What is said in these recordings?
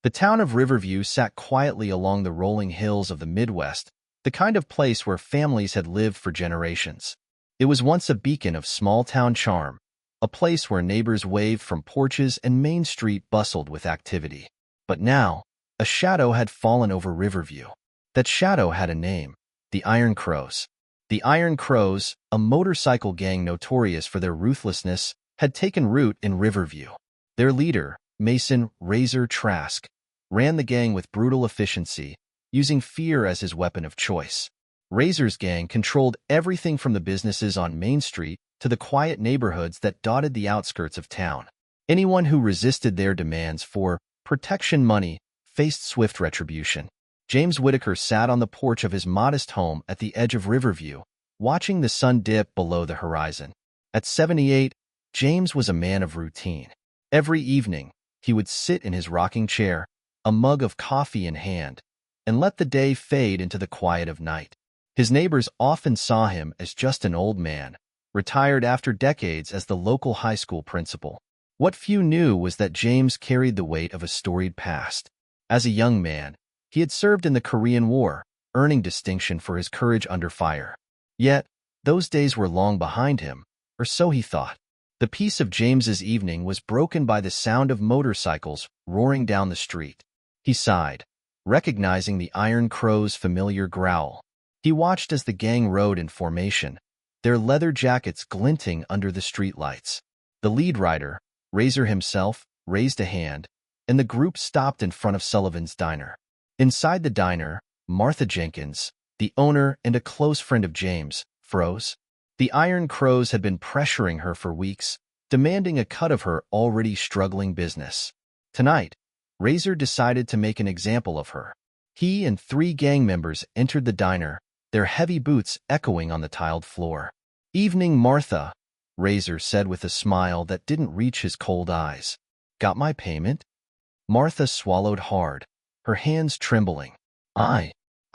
The town of Riverview sat quietly along the rolling hills of the Midwest, the kind of place where families had lived for generations. It was once a beacon of small-town charm, a place where neighbors waved from porches and Main Street bustled with activity. But now, a shadow had fallen over Riverview. That shadow had a name: the Iron Crows. The Iron Crows, a motorcycle gang notorious for their ruthlessness, had taken root in Riverview. Their leader, Mason "Razor" Trask, ran the gang with brutal efficiency, using fear as his weapon of choice. Razor's gang controlled everything from the businesses on Main Street to the quiet neighborhoods that dotted the outskirts of town. Anyone who resisted their demands for protection money faced swift retribution. James Whitaker sat on the porch of his modest home at the edge of Riverview, watching the sun dip below the horizon. At 78, James was a man of routine. Every evening, he would sit in his rocking chair, a mug of coffee in hand, and let the day fade into the quiet of night. His neighbors often saw him as just an old man, retired after decades as the local high school principal. What few knew was that James carried the weight of a storied past. As a young man, he had served in the Korean War, earning distinction for his courage under fire. Yet, those days were long behind him, or so he thought. The peace of James's evening was broken by the sound of motorcycles roaring down the street. He sighed, recognizing the Iron Crow's familiar growl. He watched as the gang rode in formation, their leather jackets glinting under the streetlights. The lead rider, Razor himself, raised a hand, and the group stopped in front of Sullivan's Diner. Inside the diner, Martha Jenkins, the owner and a close friend of James, froze. The Iron Crows had been pressuring her for weeks, demanding a cut of her already struggling business. Tonight, Razor decided to make an example of her. He and 3 gang members entered the diner, their heavy boots echoing on the tiled floor. "Evening, Martha," Razor said with a smile that didn't reach his cold eyes. "Got my payment?" Martha swallowed hard, her hands trembling. I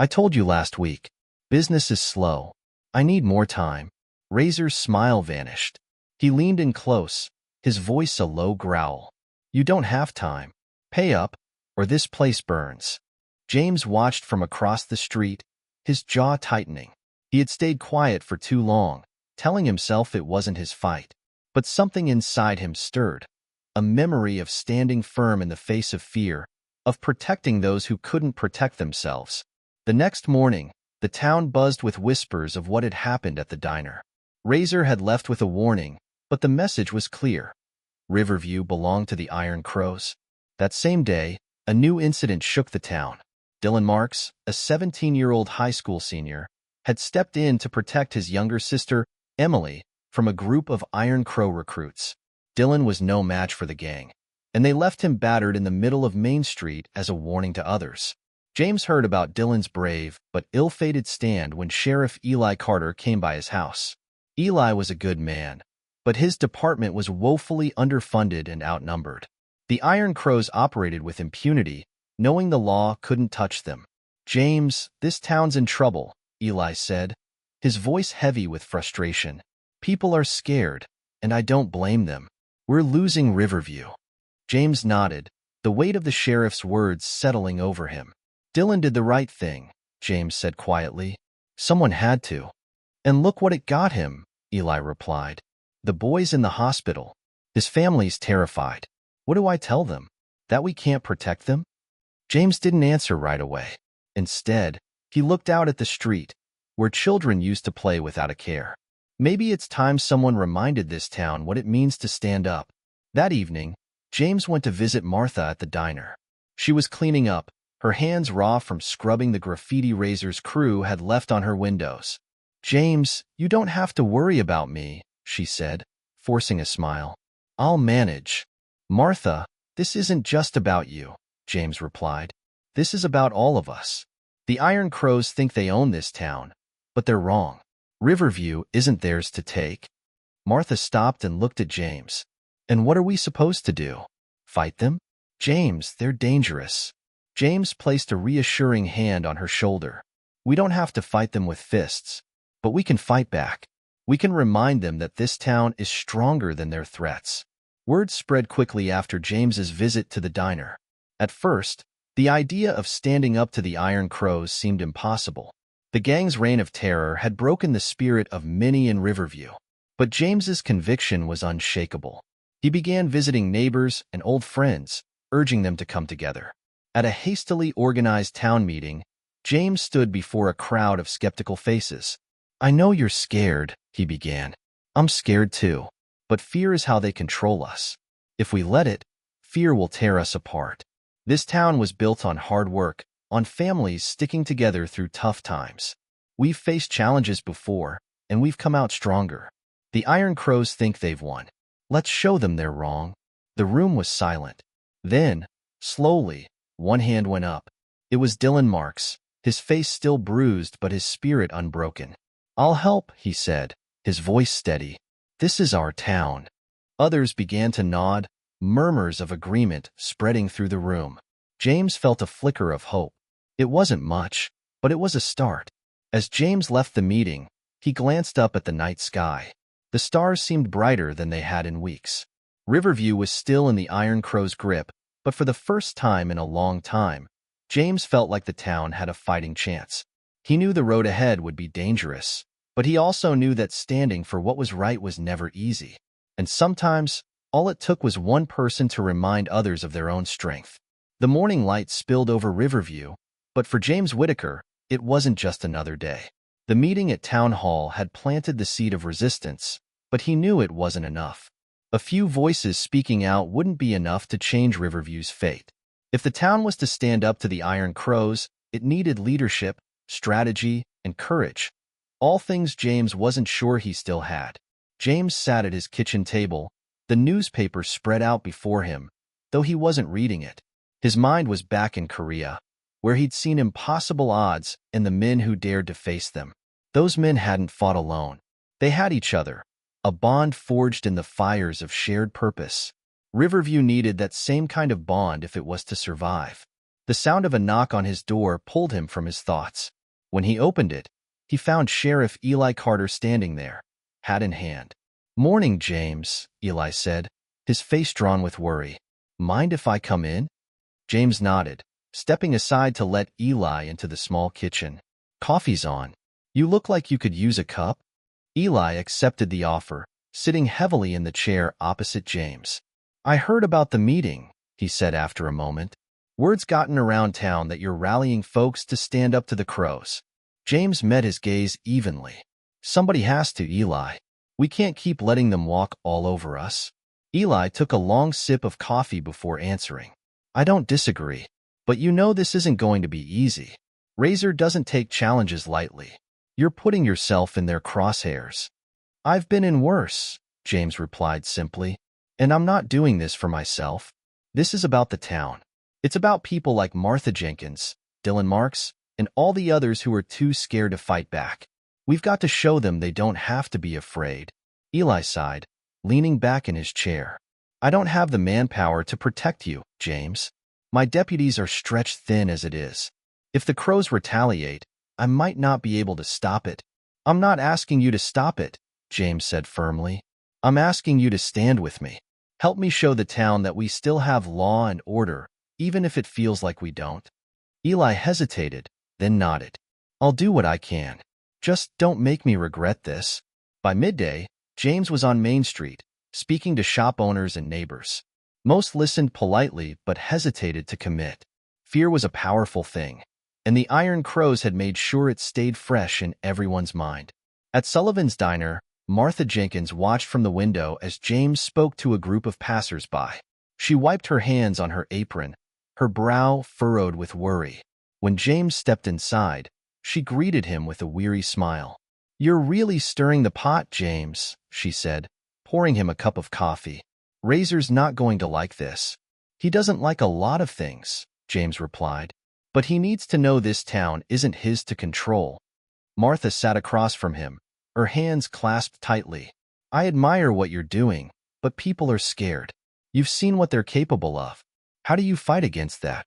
told you last week. Business is slow. I need more time." Razor's smile vanished. He leaned in close, his voice a low growl. "You don't have time. Pay up, or this place burns." James watched from across the street, his jaw tightening. He had stayed quiet for too long, telling himself it wasn't his fight. But something inside him stirred, a memory of standing firm in the face of fear, of protecting those who couldn't protect themselves. The next morning, the town buzzed with whispers of what had happened at the diner. Razor had left with a warning, but the message was clear. Riverview belonged to the Iron Crows. That same day, a new incident shook the town. Dylan Marks, a 17-year-old high school senior, had stepped in to protect his younger sister, Emily, from a group of Iron Crow recruits. Dylan was no match for the gang, and they left him battered in the middle of Main Street as a warning to others. James heard about Dylan's brave but ill-fated stand when Sheriff Eli Carter came by his house. Eli was a good man, but his department was woefully underfunded and outnumbered. The Iron Crows operated with impunity, knowing the law couldn't touch them. "James, this town's in trouble," Eli said, his voice heavy with frustration. "People are scared, and I don't blame them. We're losing Riverview." James nodded, the weight of the sheriff's words settling over him. "Dylan did the right thing," James said quietly. "Someone had to." "And look what it got him," Eli replied. "The boy's in the hospital. His family's terrified. What do I tell them? That we can't protect them?" James didn't answer right away. Instead, he looked out at the street, where children used to play without a care. Maybe it's time someone reminded this town what it means to stand up. That evening, James went to visit Martha at the diner. She was cleaning up, her hands raw from scrubbing the graffiti Razor's crew had left on her windows. "James, you don't have to worry about me," she said, forcing a smile. "I'll manage." "Martha, this isn't just about you," James replied. "This is about all of us. The Iron Crows think they own this town, but they're wrong. Riverview isn't theirs to take." Martha stopped and looked at James. "And what are we supposed to do? Fight them?" "James, they're dangerous." James placed a reassuring hand on her shoulder. "We don't have to fight them with fists, but we can fight back. We can remind them that this town is stronger than their threats." Word spread quickly after James's visit to the diner. At first, the idea of standing up to the Iron Crows seemed impossible. The gang's reign of terror had broken the spirit of many in Riverview. But James's conviction was unshakable. He began visiting neighbors and old friends, urging them to come together. At a hastily organized town meeting, James stood before a crowd of skeptical faces. "I know you're scared," he began. "I'm scared too. But fear is how they control us. If we let it, fear will tear us apart." This town was built on hard work, on families sticking together through tough times. We've faced challenges before, and we've come out stronger. The Iron Crows think they've won. Let's show them they're wrong. The room was silent. Then, slowly, one hand went up. It was Dylan Marks, his face still bruised but his spirit unbroken. "I'll help," he said, his voice steady. "This is our town." Others began to nod, murmurs of agreement spreading through the room. James felt a flicker of hope. It wasn't much, but it was a start. As James left the meeting, he glanced up at the night sky. The stars seemed brighter than they had in weeks. Riverview was still in the Iron Crow's grip, but for the first time in a long time, James felt like the town had a fighting chance. He knew the road ahead would be dangerous, but he also knew that standing for what was right was never easy. And sometimes, all it took was one person to remind others of their own strength. The morning light spilled over Riverview, but for James Whitaker, it wasn't just another day. The meeting at Town Hall had planted the seed of resistance, but he knew it wasn't enough. A few voices speaking out wouldn't be enough to change Riverview's fate. If the town was to stand up to the Iron Crows, it needed leadership, strategy, and courage. All things James wasn't sure he still had. James sat at his kitchen table, the newspaper spread out before him, though he wasn't reading it. His mind was back in Korea, where he'd seen impossible odds and the men who dared to face them. Those men hadn't fought alone. They had each other, a bond forged in the fires of shared purpose. Riverview needed that same kind of bond if it was to survive. The sound of a knock on his door pulled him from his thoughts. When he opened it, he found Sheriff Eli Carter standing there, hat in hand. "Morning, James," Eli said, his face drawn with worry. "Mind if I come in?" James nodded, stepping aside to let Eli into the small kitchen. "Coffee's on. You look like you could use a cup." Eli accepted the offer, sitting heavily in the chair opposite James. "I heard about the meeting," he said after a moment. "Word's gotten around town that you're rallying folks to stand up to the Crows." James met his gaze evenly. "Somebody has to, Eli. We can't keep letting them walk all over us." Eli took a long sip of coffee before answering. "I don't disagree, but you know this isn't going to be easy. Razor doesn't take challenges lightly. You're putting yourself in their crosshairs." "I've been in worse," James replied simply, "and I'm not doing this for myself. This is about the town. It's about people like Martha Jenkins, Dylan Marks, and all the others who are too scared to fight back. We've got to show them they don't have to be afraid." Eli sighed, leaning back in his chair. "I don't have the manpower to protect you, James. My deputies are stretched thin as it is. If the Crows retaliate, I might not be able to stop it." "I'm not asking you to stop it," James said firmly. "I'm asking you to stand with me. Help me show the town that we still have law and order, even if it feels like we don't." Eli hesitated, then nodded. "I'll do what I can. Just don't make me regret this." By midday, James was on Main Street, speaking to shop owners and neighbors. Most listened politely but hesitated to commit. Fear was a powerful thing, and the Iron Crows had made sure it stayed fresh in everyone's mind. At Sullivan's Diner, Martha Jenkins watched from the window as James spoke to a group of passers-by. She wiped her hands on her apron, her brow furrowed with worry. When James stepped inside, she greeted him with a weary smile. "You're really stirring the pot, James," she said, pouring him a cup of coffee. "Razor's not going to like this." "He doesn't like a lot of things," James replied, "but he needs to know this town isn't his to control." Martha sat across from him, her hands clasped tightly. "I admire what you're doing, but people are scared. You've seen what they're capable of. How do you fight against that?"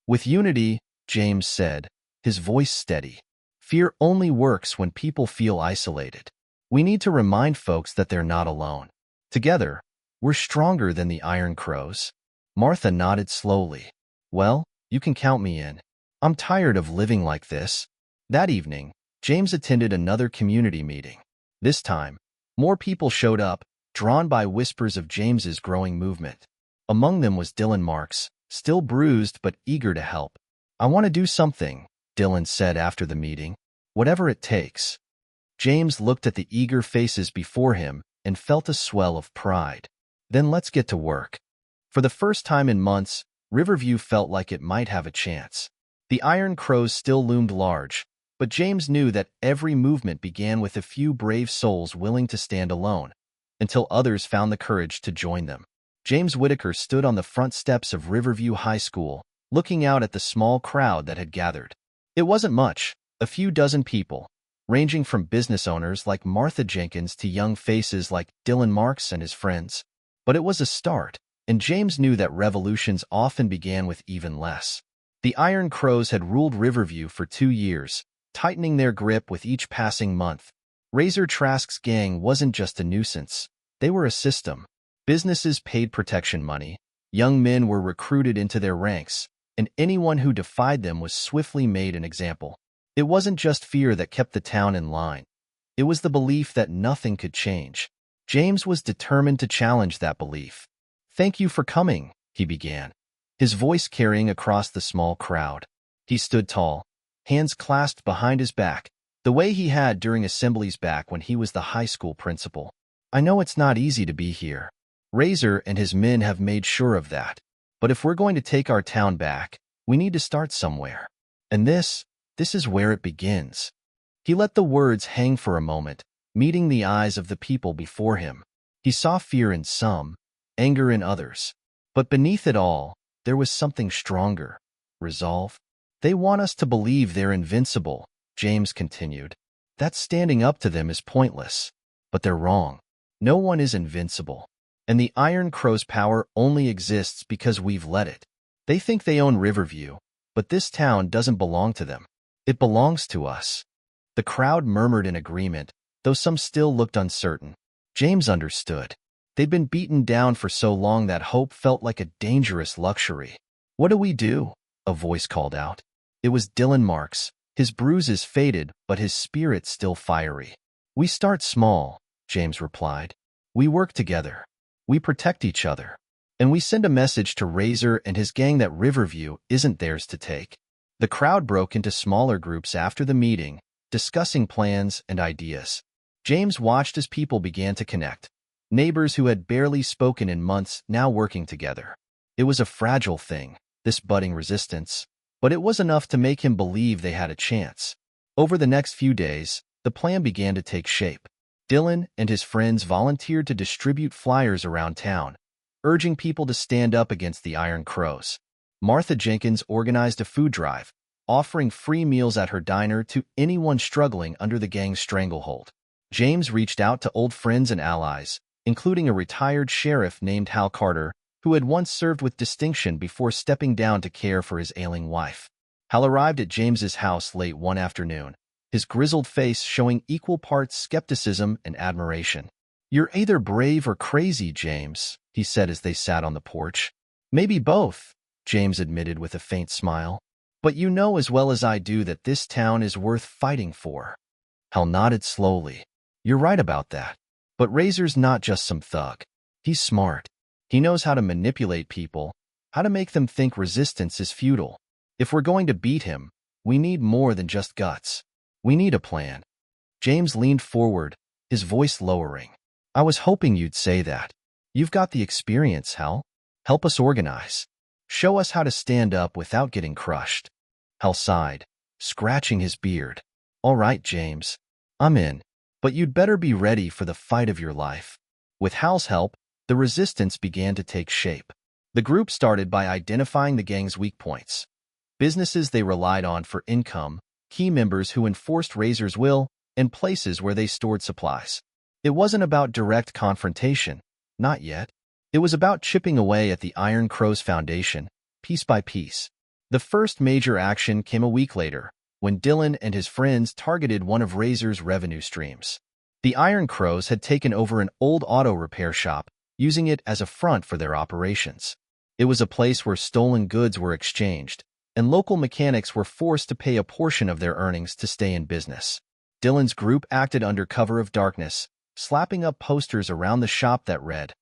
"With unity," James said, his voice steady. "Fear only works when people feel isolated. We need to remind folks that they're not alone. Together, we're stronger than the Iron Crows." Martha nodded slowly. Well, you can count me in. I'm tired of living like this. That evening, James attended another community meeting. This time, more people showed up, drawn by whispers of James's growing movement. Among them was Dylan Marks, still bruised but eager to help. I want to do something, Dylan said after the meeting. Whatever it takes. James looked at the eager faces before him and felt a swell of pride. Then let's get to work. For the first time in months, Riverview felt like it might have a chance. The Iron Crows still loomed large, but James knew that every movement began with a few brave souls willing to stand alone, until others found the courage to join them. James Whitaker stood on the front steps of Riverview High School, looking out at the small crowd that had gathered. It wasn't much, a few dozen people, ranging from business owners like Martha Jenkins to young faces like Dylan Marks and his friends. But it was a start, and James knew that revolutions often began with even less. The Iron Crows had ruled Riverview for 2 years, tightening their grip with each passing month. Razor Trask's gang wasn't just a nuisance. They were a system. Businesses paid protection money, young men were recruited into their ranks, and anyone who defied them was swiftly made an example. It wasn't just fear that kept the town in line. It was the belief that nothing could change. James was determined to challenge that belief. "Thank you for coming," he began, his voice carrying across the small crowd. He stood tall, hands clasped behind his back, the way he had during assemblies back when he was the high school principal. "I know it's not easy to be here. Razor and his men have made sure of that. But if we're going to take our town back, we need to start somewhere. And this is where it begins." He let the words hang for a moment, meeting the eyes of the people before him. He saw fear in some, anger in others. But beneath it all, there was something stronger: resolve. "They want us to believe they're invincible," James continued. "That standing up to them is pointless. But they're wrong. No one is invincible. And the Iron Crow's power only exists because we've let it. They think they own Riverview, but this town doesn't belong to them. It belongs to us." The crowd murmured in agreement, though some still looked uncertain. James understood. They'd been beaten down for so long that hope felt like a dangerous luxury. "What do we do?" a voice called out. It was Dylan Marks, his bruises faded but his spirit still fiery. "We start small," James replied. "We work together. We protect each other. And we send a message to Razor and his gang that Riverview isn't theirs to take." The crowd broke into smaller groups after the meeting, discussing plans and ideas. James watched as people began to connect. Neighbors who had barely spoken in months now working together. It was a fragile thing, this budding resistance, but it was enough to make him believe they had a chance. Over the next few days, the plan began to take shape. Dylan and his friends volunteered to distribute flyers around town, urging people to stand up against the Iron Crows. Martha Jenkins organized a food drive, offering free meals at her diner to anyone struggling under the gang's stranglehold. James reached out to old friends and allies, including a retired sheriff named Hal Carter, who had once served with distinction before stepping down to care for his ailing wife. Hal arrived at James's house late one afternoon, his grizzled face showing equal parts skepticism and admiration. "You're either brave or crazy, James," he said as they sat on the porch. "Maybe both," James admitted with a faint smile. "But you know as well as I do that this town is worth fighting for." Hal nodded slowly. "You're right about that. But Razor's not just some thug. He's smart. He knows how to manipulate people, how to make them think resistance is futile. If we're going to beat him, we need more than just guts. We need a plan." James leaned forward, his voice lowering. "I was hoping you'd say that. You've got the experience, Hal. Help us organize. Show us how to stand up without getting crushed." Hal sighed, scratching his beard. "All right, James. I'm in. But you'd better be ready for the fight of your life." With Hal's help, the resistance began to take shape. The group started by identifying the gang's weak points. Businesses they relied on for income, key members who enforced Razor's will, and places where they stored supplies. It wasn't about direct confrontation. Not yet. It was about chipping away at the Iron Crow's foundation, piece by piece. The first major action came a week later, when Dylan and his friends targeted one of Razor's revenue streams. The Iron Crows had taken over an old auto repair shop, using it as a front for their operations. It was a place where stolen goods were exchanged, and local mechanics were forced to pay a portion of their earnings to stay in business. Dylan's group acted under cover of darkness, slapping up posters around the shop that read,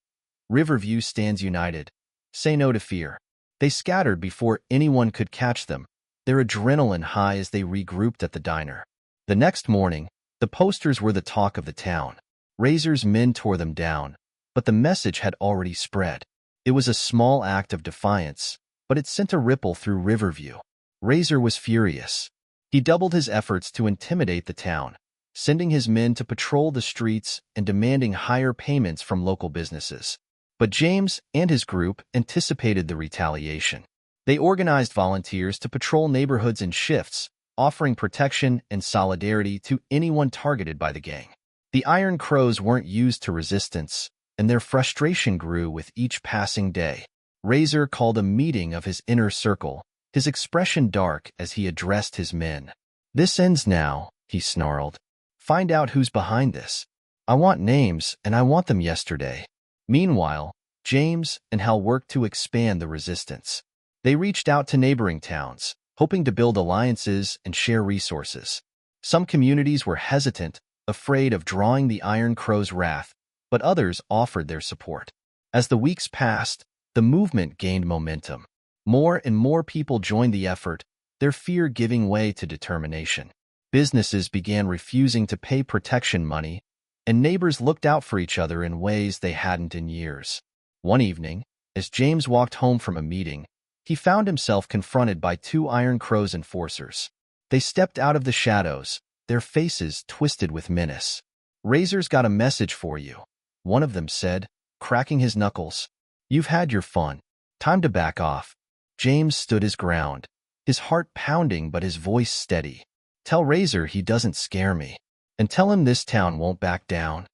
"Riverview stands united. Say no to fear." They scattered before anyone could catch them, their adrenaline high as they regrouped at the diner. The next morning, the posters were the talk of the town. Razor's men tore them down, but the message had already spread. It was a small act of defiance, but it sent a ripple through Riverview. Razor was furious. He doubled his efforts to intimidate the town, sending his men to patrol the streets and demanding higher payments from local businesses. But James and his group anticipated the retaliation. They organized volunteers to patrol neighborhoods in shifts, offering protection and solidarity to anyone targeted by the gang. The Iron Crows weren't used to resistance, and their frustration grew with each passing day. Razor called a meeting of his inner circle, his expression dark as he addressed his men. "This ends now," he snarled. "Find out who's behind this. I want names, and I want them yesterday." Meanwhile, James and Hal worked to expand the resistance. They reached out to neighboring towns, hoping to build alliances and share resources. Some communities were hesitant, afraid of drawing the Iron Crow's wrath, but others offered their support. As the weeks passed, the movement gained momentum. More and more people joined the effort, their fear giving way to determination. Businesses began refusing to pay protection money, and neighbors looked out for each other in ways they hadn't in years. One evening, as James walked home from a meeting, he found himself confronted by two Iron Crow's enforcers. They stepped out of the shadows, their faces twisted with menace. "Razor's got a message for you," one of them said, cracking his knuckles. "You've had your fun. Time to back off." James stood his ground, his heart pounding but his voice steady. "Tell Razor he doesn't scare me. And tell him this town won't back down."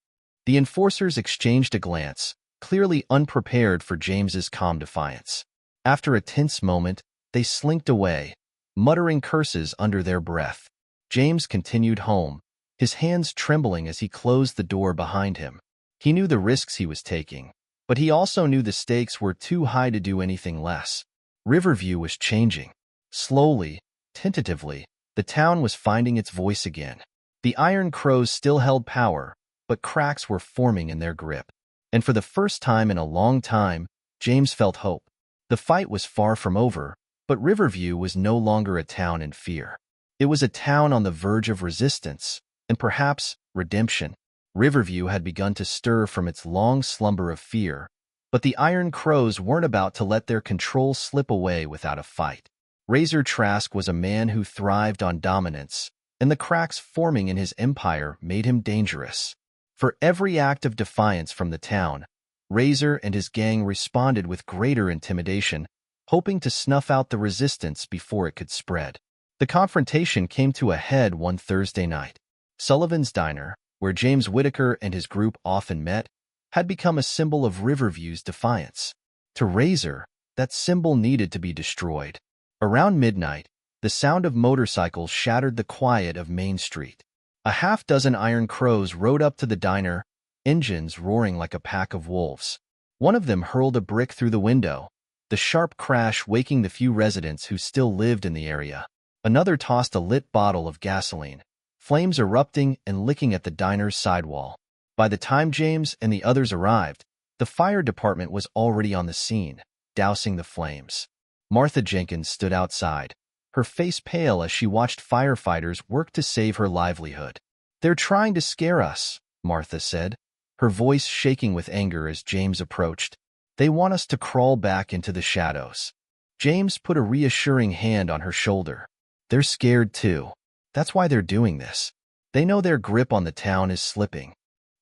The enforcers exchanged a glance, clearly unprepared for James's calm defiance. After a tense moment, they slinked away, muttering curses under their breath. James continued home, his hands trembling as he closed the door behind him. He knew the risks he was taking, but he also knew the stakes were too high to do anything less. Riverview was changing. Slowly, tentatively, the town was finding its voice again. The Iron Crows still held power, but cracks were forming in their grip. And for the first time in a long time, James felt hope. The fight was far from over, but Riverview was no longer a town in fear. It was a town on the verge of resistance, and perhaps redemption. Riverview had begun to stir from its long slumber of fear, but the Iron Crows weren't about to let their control slip away without a fight. Razor Trask was a man who thrived on dominance, and the cracks forming in his empire made him dangerous. For every act of defiance from the town, Razor and his gang responded with greater intimidation, hoping to snuff out the resistance before it could spread. The confrontation came to a head one Thursday night. Sullivan's Diner, where James Whitaker and his group often met, had become a symbol of Riverview's defiance. To Razor, that symbol needed to be destroyed. Around midnight, the sound of motorcycles shattered the quiet of Main Street. A half-dozen Iron Crows rode up to the diner, engines roaring like a pack of wolves. One of them hurled a brick through the window, the sharp crash waking the few residents who still lived in the area. Another tossed a lit bottle of gasoline, flames erupting and licking at the diner's sidewall. By the time James and the others arrived, the fire department was already on the scene, dousing the flames. Martha Jenkins stood outside, her face pale as she watched firefighters work to save her livelihood. "They're trying to scare us," Martha said, her voice shaking with anger as James approached. "They want us to crawl back into the shadows." James put a reassuring hand on her shoulder. "They're scared too. That's why they're doing this. They know their grip on the town is slipping."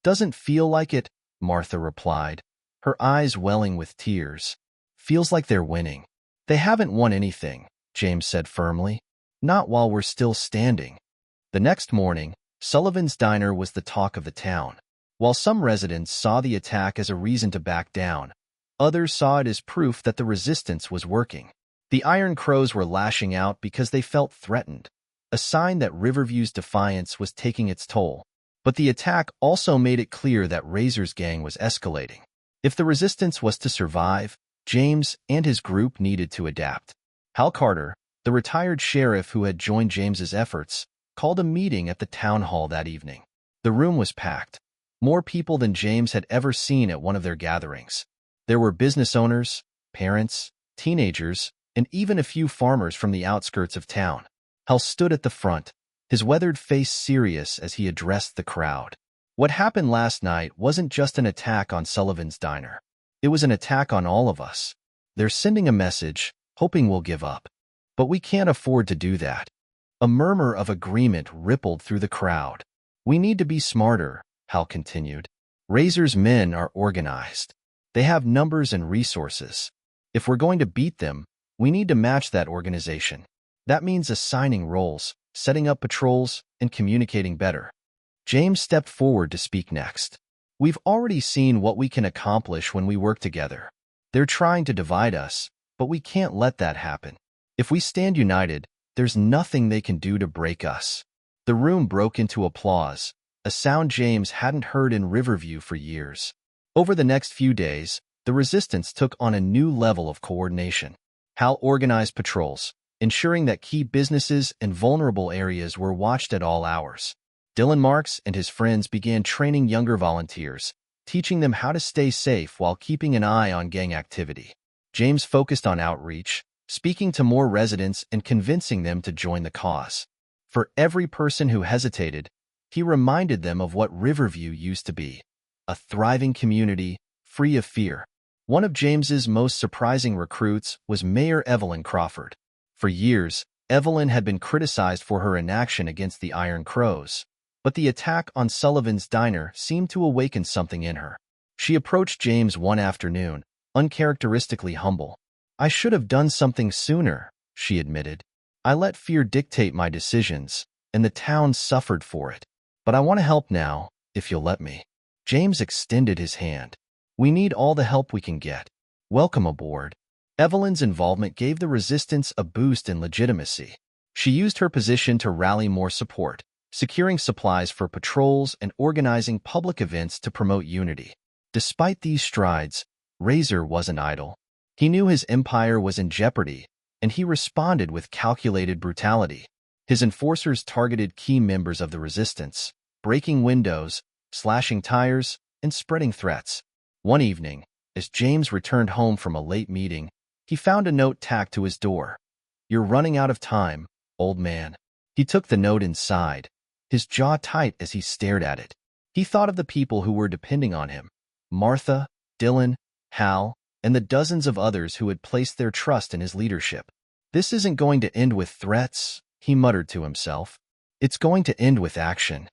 "Doesn't feel like it," Martha replied, her eyes welling with tears. "Feels like they're winning." "They haven't won anything," James said firmly. "Not while we're still standing." The next morning, Sullivan's Diner was the talk of the town. While some residents saw the attack as a reason to back down, others saw it as proof that the resistance was working. The Iron Crows were lashing out because they felt threatened, a sign that Riverview's defiance was taking its toll. But the attack also made it clear that Razor's gang was escalating. If the resistance was to survive, James and his group needed to adapt. Hal Carter, the retired sheriff who had joined James's efforts, called a meeting at the town hall that evening. The room was packed, more people than James had ever seen at one of their gatherings. There were business owners, parents, teenagers, and even a few farmers from the outskirts of town. Hal stood at the front, his weathered face serious as he addressed the crowd. What happened last night wasn't just an attack on Sullivan's Diner. It was an attack on all of us. They're sending a message, hoping we'll give up. But we can't afford to do that. A murmur of agreement rippled through the crowd. We need to be smarter, Hal continued. Razor's men are organized. They have numbers and resources. If we're going to beat them, we need to match that organization. That means assigning roles, setting up patrols, and communicating better. James stepped forward to speak next. We've already seen what we can accomplish when we work together. They're trying to divide us, but we can't let that happen. If we stand united, there's nothing they can do to break us. The room broke into applause, a sound James hadn't heard in Riverview for years. Over the next few days, the resistance took on a new level of coordination. Hal organized patrols, ensuring that key businesses and vulnerable areas were watched at all hours. Dylan Marks and his friends began training younger volunteers, teaching them how to stay safe while keeping an eye on gang activity. James focused on outreach, speaking to more residents and convincing them to join the cause. For every person who hesitated, he reminded them of what Riverview used to be, a thriving community, free of fear. One of James's most surprising recruits was Mayor Evelyn Crawford. For years, Evelyn had been criticized for her inaction against the Iron Crows, but the attack on Sullivan's Diner seemed to awaken something in her. She approached James one afternoon, uncharacteristically humble. I should have done something sooner, she admitted. I let fear dictate my decisions, and the town suffered for it. But I want to help now, if you'll let me. James extended his hand. We need all the help we can get. Welcome aboard. Evelyn's involvement gave the resistance a boost in legitimacy. She used her position to rally more support, securing supplies for patrols and organizing public events to promote unity. Despite these strides, Razor wasn't idle. He knew his empire was in jeopardy, and he responded with calculated brutality. His enforcers targeted key members of the resistance, breaking windows, slashing tires, and spreading threats. One evening, as James returned home from a late meeting, he found a note tacked to his door. You're running out of time, old man. He took the note inside, his jaw tight as he stared at it. He thought of the people who were depending on him, Martha, Dylan, Hal, and the dozens of others who had placed their trust in his leadership. This isn't going to end with threats, he muttered to himself. It's going to end with action.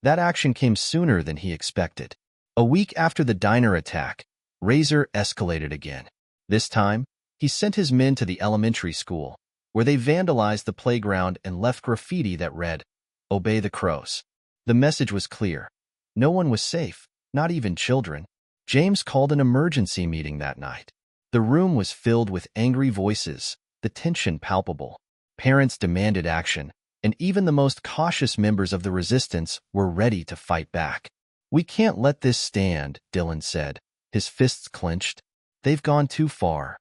That action came sooner than he expected. A week after the diner attack, Razor escalated again. This time, he sent his men to the elementary school, where they vandalized the playground and left graffiti that read, "Obey the Crows." The message was clear. No one was safe, not even children. James called an emergency meeting that night. The room was filled with angry voices, the tension palpable. Parents demanded action, and even the most cautious members of the resistance were ready to fight back. We can't let this stand, Dylan said, his fists clenched. They've gone too far.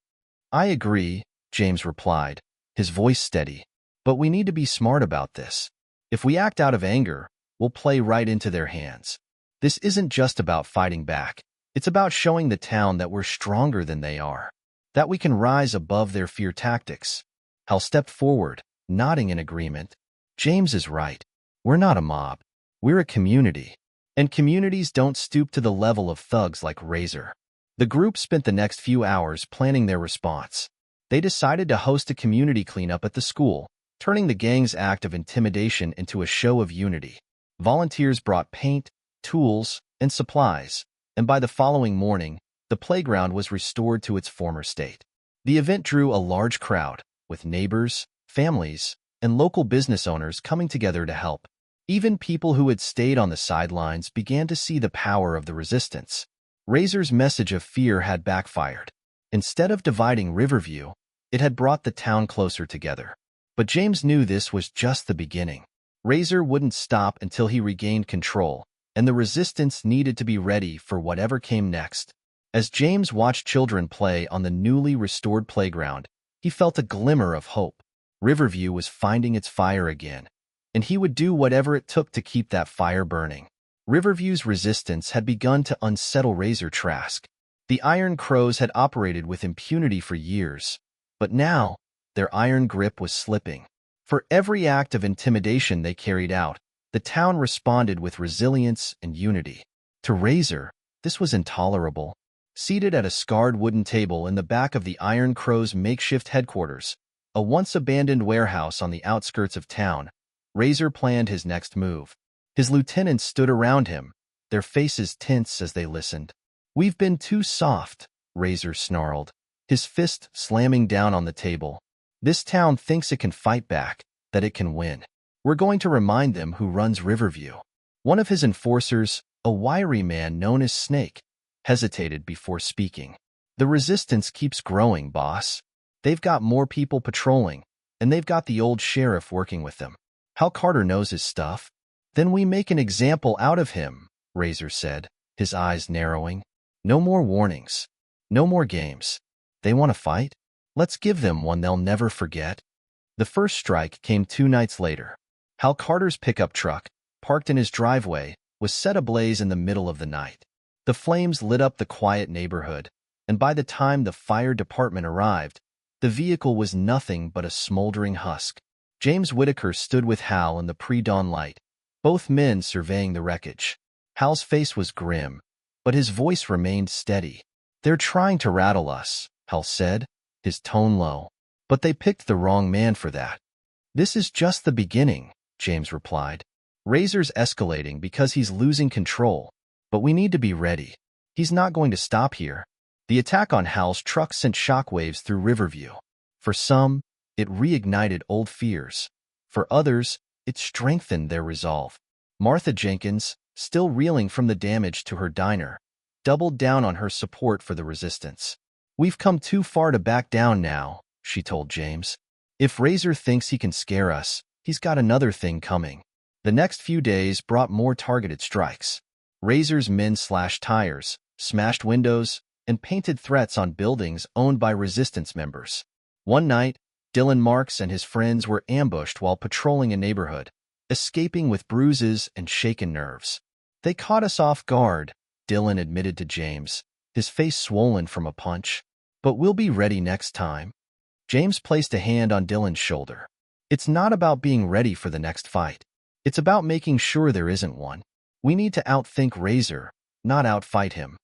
I agree, James replied, his voice steady. But we need to be smart about this. If we act out of anger, we'll play right into their hands. This isn't just about fighting back. It's about showing the town that we're stronger than they are, that we can rise above their fear tactics. Hal stepped forward, nodding in agreement. James is right. We're not a mob. We're a community. And communities don't stoop to the level of thugs like Razor. The group spent the next few hours planning their response. They decided to host a community cleanup at the school, turning the gang's act of intimidation into a show of unity. Volunteers brought paint, tools, and supplies, and by the following morning, the playground was restored to its former state. The event drew a large crowd, with neighbors, families, and local business owners coming together to help. Even people who had stayed on the sidelines began to see the power of the resistance. Razor's message of fear had backfired. Instead of dividing Riverview, it had brought the town closer together. But James knew this was just the beginning. Razor wouldn't stop until he regained control, and the resistance needed to be ready for whatever came next. As James watched children play on the newly restored playground, he felt a glimmer of hope. Riverview was finding its fire again, and he would do whatever it took to keep that fire burning. Riverview's resistance had begun to unsettle Razor Trask. The Iron Crows had operated with impunity for years, but now their iron grip was slipping. For every act of intimidation they carried out, the town responded with resilience and unity. To Razor, this was intolerable. Seated at a scarred wooden table in the back of the Iron Crow's makeshift headquarters, a once-abandoned warehouse on the outskirts of town, Razor planned his next move. His lieutenants stood around him, their faces tense as they listened. "We've been too soft," Razor snarled, his fist slamming down on the table. "This town thinks it can fight back, that it can win. We're going to remind them who runs Riverview." One of his enforcers, a wiry man known as Snake, hesitated before speaking. "The resistance keeps growing, boss. They've got more people patrolling, and they've got the old sheriff working with them. Hal Carter knows his stuff." "Then we make an example out of him," Razor said, his eyes narrowing. "No more warnings. No more games. They want to fight? Let's give them one they'll never forget." The first strike came 2 nights later. Hal Carter's pickup truck, parked in his driveway, was set ablaze in the middle of the night. The flames lit up the quiet neighborhood, and by the time the fire department arrived, the vehicle was nothing but a smoldering husk. James Whitaker stood with Hal in the pre-dawn light, both men surveying the wreckage. Hal's face was grim, but his voice remained steady. "They're trying to rattle us," Hal said, his tone low. "But they picked the wrong man for that." "This is just the beginning," James replied. "Razor's escalating because he's losing control, but we need to be ready. He's not going to stop here." The attack on Hal's truck sent shockwaves through Riverview. For some, it reignited old fears. For others, it strengthened their resolve. Martha Jenkins, still reeling from the damage to her diner, doubled down on her support for the resistance. "We've come too far to back down now," she told James. "If Razor thinks he can scare us, he's got another thing coming." The next few days brought more targeted strikes. Razor's men slashed tires, smashed windows, and painted threats on buildings owned by resistance members. One night, Dylan Marks and his friends were ambushed while patrolling a neighborhood, escaping with bruises and shaken nerves. "They caught us off guard," Dylan admitted to James, his face swollen from a punch. "But we'll be ready next time." James placed a hand on Dylan's shoulder. "It's not about being ready for the next fight. It's about making sure there isn't one. We need to outthink Razor, not outfight him."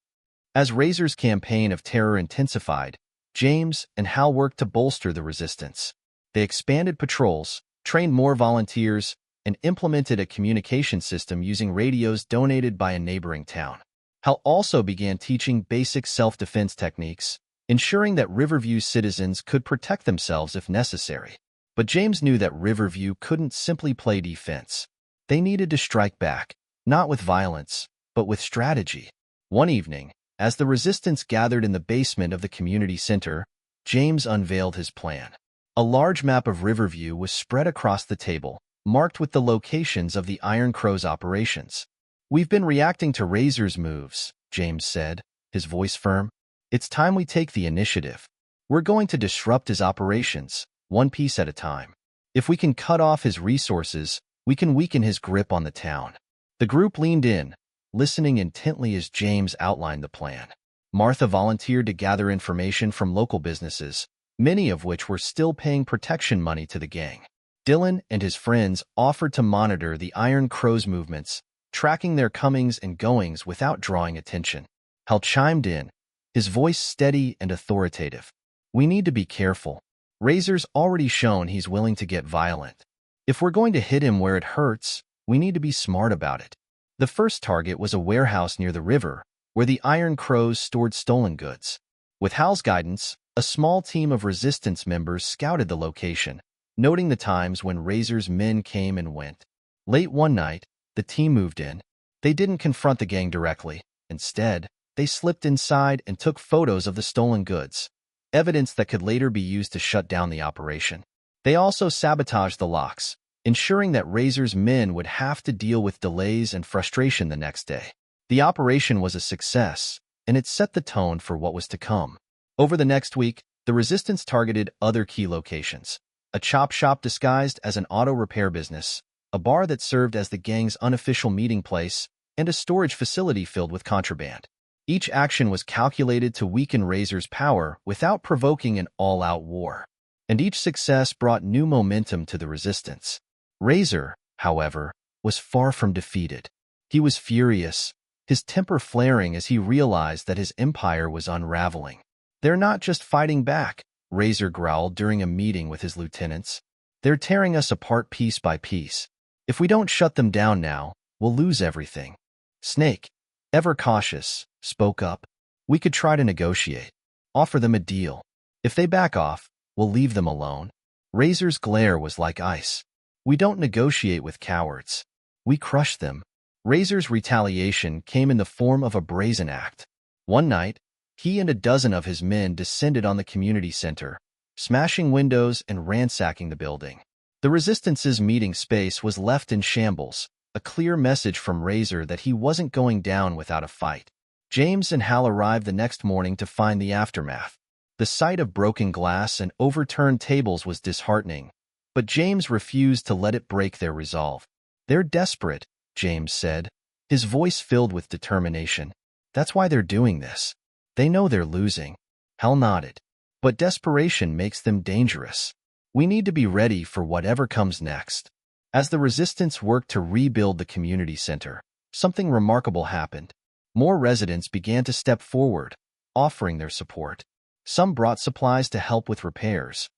As Razor's campaign of terror intensified, James and Hal worked to bolster the resistance. They expanded patrols, trained more volunteers, and implemented a communication system using radios donated by a neighboring town. Hal also began teaching basic self-defense techniques, ensuring that Riverview citizens could protect themselves if necessary. But James knew that Riverview couldn't simply play defense. They needed to strike back, not with violence, but with strategy. One evening, as the resistance gathered in the basement of the community center, James unveiled his plan. A large map of Riverview was spread across the table, marked with the locations of the Iron Crow's operations. "We've been reacting to Razor's moves," James said, his voice firm. "It's time we take the initiative. We're going to disrupt his operations, one piece at a time. If we can cut off his resources, we can weaken his grip on the town." The group leaned in, listening intently as James outlined the plan. Martha volunteered to gather information from local businesses, many of which were still paying protection money to the gang. Dylan and his friends offered to monitor the Iron Crow's movements, tracking their comings and goings without drawing attention. Hal chimed in, his voice steady and authoritative. "We need to be careful. Razor's already shown he's willing to get violent. If we're going to hit him where it hurts, we need to be smart about it." The first target was a warehouse near the river, where the Iron Crows stored stolen goods. With Hal's guidance, a small team of resistance members scouted the location, noting the times when Razor's men came and went. Late one night, the team moved in. They didn't confront the gang directly. Instead, they slipped inside and took photos of the stolen goods, evidence that could later be used to shut down the operation. They also sabotaged the locks, ensuring that Razor's men would have to deal with delays and frustration the next day. The operation was a success, and it set the tone for what was to come. Over the next week, the resistance targeted other key locations: a chop shop disguised as an auto repair business, a bar that served as the gang's unofficial meeting place, and a storage facility filled with contraband. Each action was calculated to weaken Razor's power without provoking an all-out war. And each success brought new momentum to the resistance. Razor, however, was far from defeated. He was furious, his temper flaring as he realized that his empire was unraveling. "They're not just fighting back," Razor growled during a meeting with his lieutenants. "They're tearing us apart piece by piece. If we don't shut them down now, we'll lose everything." Snake, ever cautious, spoke up. "We could try to negotiate. Offer them a deal. If they back off, we'll leave them alone." Razor's glare was like ice. "We don't negotiate with cowards. We crush them." Razor's retaliation came in the form of a brazen act. One night, he and a dozen of his men descended on the community center, smashing windows and ransacking the building. The Resistance's meeting space was left in shambles, a clear message from Razor that he wasn't going down without a fight. James and Hal arrived the next morning to find the aftermath. The sight of broken glass and overturned tables was disheartening, but James refused to let it break their resolve. "They're desperate," James said, his voice filled with determination. "That's why they're doing this. They know they're losing." Hal nodded. "But desperation makes them dangerous. We need to be ready for whatever comes next." As the resistance worked to rebuild the community center, something remarkable happened. More residents began to step forward, offering their support. Some brought supplies to help with repairs.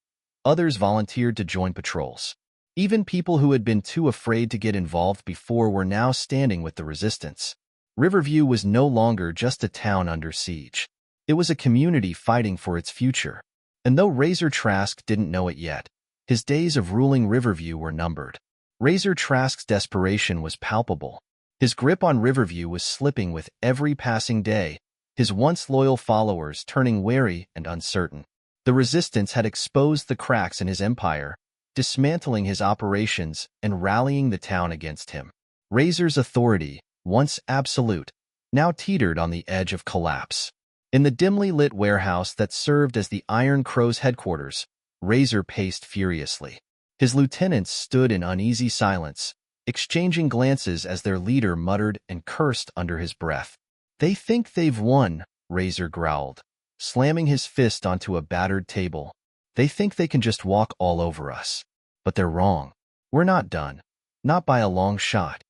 Others volunteered to join patrols. Even people who had been too afraid to get involved before were now standing with the resistance. Riverview was no longer just a town under siege. It was a community fighting for its future. And though Razor Trask didn't know it yet, his days of ruling Riverview were numbered. Razor Trask's desperation was palpable. His grip on Riverview was slipping with every passing day, his once loyal followers turning wary and uncertain. The resistance had exposed the cracks in his empire, dismantling his operations and rallying the town against him. Razor's authority, once absolute, now teetered on the edge of collapse. In the dimly lit warehouse that served as the Iron Crow's headquarters, Razor paced furiously. His lieutenants stood in uneasy silence, exchanging glances as their leader muttered and cursed under his breath. "They think they've won," Razor growled, slamming his fist onto a battered table. "They think they can just walk all over us. But they're wrong. We're not done. Not by a long shot."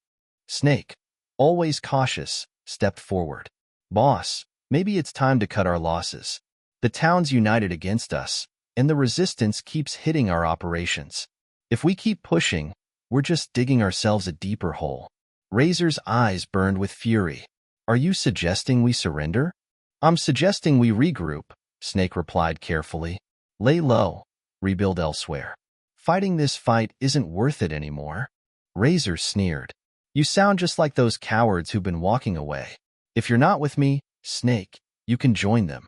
Snake, always cautious, stepped forward. "Boss, maybe it's time to cut our losses. The town's united against us, and the resistance keeps hitting our operations. If we keep pushing, we're just digging ourselves a deeper hole." Razor's eyes burned with fury. "Are you suggesting we surrender?" "I'm suggesting we regroup," Snake replied carefully. "Lay low. Rebuild elsewhere. Fighting this fight isn't worth it anymore." Razor sneered. "You sound just like those cowards who've been walking away. If you're not with me, Snake, you can join them."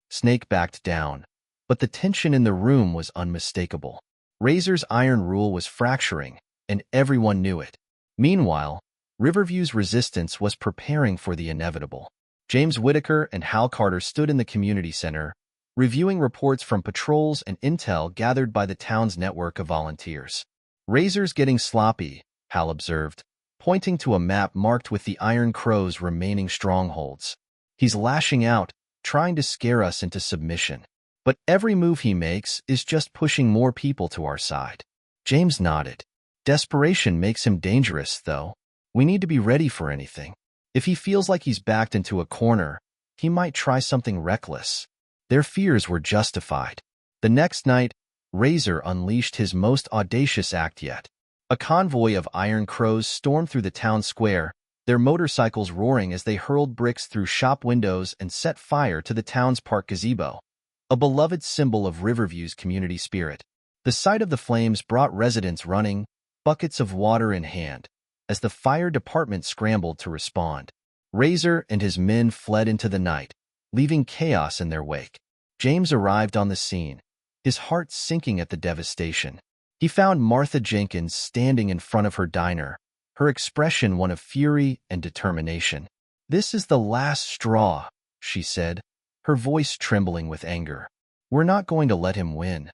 Snake backed down, but the tension in the room was unmistakable. Razor's iron rule was fracturing, and everyone knew it. Meanwhile, Riverview's resistance was preparing for the inevitable. James Whitaker and Hal Carter stood in the community center, reviewing reports from patrols and intel gathered by the town's network of volunteers. "Razor's getting sloppy," Hal observed, pointing to a map marked with the Iron Crow's remaining strongholds. "He's lashing out, trying to scare us into submission. But every move he makes is just pushing more people to our side." James nodded. "Desperation makes him dangerous, though. We need to be ready for anything. If he feels like he's backed into a corner, he might try something reckless." Their fears were justified. The next night, Razor unleashed his most audacious act yet. A convoy of Iron Crows stormed through the town square, their motorcycles roaring as they hurled bricks through shop windows and set fire to the town's park gazebo, a beloved symbol of Riverview's community spirit. The sight of the flames brought residents running, buckets of water in hand, as the fire department scrambled to respond. Razor and his men fled into the night, leaving chaos in their wake. James arrived on the scene, his heart sinking at the devastation. He found Martha Jenkins standing in front of her diner, her expression one of fury and determination. "This is the last straw," she said, her voice trembling with anger. We're not going to let him win.